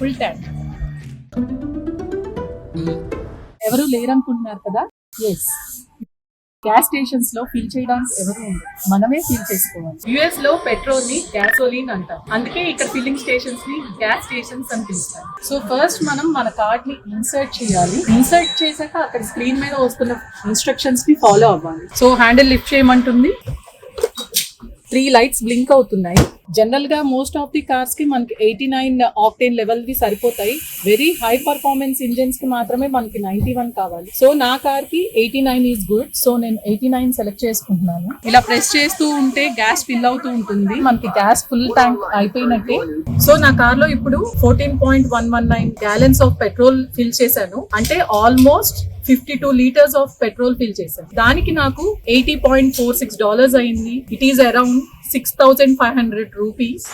Full tank. ఎవరు లేరనుకుంటున్నారు కదా? Yes, gas stations లో ఫిల్ చేయడానికి ఎవరు ఉండరు, మనమే ఫిల్ చేసుకోవాలి. యుఎస్ లో పెట్రోల్ ని గ్యాసోలిన్ అంటారు, అందుకే ఇక్కడ ఫిల్లింగ్ స్టేషన్స్ ని గ్యాస్ స్టేషన్స్ అని పిలుస్తారు. సో ఫస్ట్ మనం మన కార్డ్ ని ఇన్సర్ట్ చేయాలి. ఇన్సర్ట్ చేశాక అక్కడ స్క్రీన్ మీద వస్తున్న ఇన్స్ట్రక్షన్స్ ని ఫాలో అవ్వాలి. సో హ్యాండిల్ లిఫ్ట్ చేయమంటుంది. 3 లైట్స్ బ్లింక్ అవుతున్నాయి. జనరల్ గా మోస్ట్ ఆఫ్ ది కార్స్ కి మనకి 89 ఆక్టేన్ లెవెల్ వి సరిపోతాయి. వెరీ హై పర్ఫార్మెన్స్ ఇంజిన్స్ కి మాత్రమే మనకి 91 కావాలి. సో నా కార్ కి 89 ఈజ్ గుడ్. సో నేను 89 సెలెక్ట్ చేసుకుంటున్నాను. ఇలా ప్రెస్ చేస్తూ ఉంటే గ్యాస్ ఫిల్ అవుతూ ఉంటుంది. మనకి గ్యాస్ ఫుల్ ట్యాంక్ అయిపోయినట్టే. సో నా కార్ లో ఇప్పుడు 14.119 గ్యాలన్స్ ఆఫ్ పెట్రోల్ ఫిల్ చేశాను. అంటే almost 52 litres of petrol fill చేశాను. దానికి నాకు $80.46 అయింది. It is around 6,500 rupees.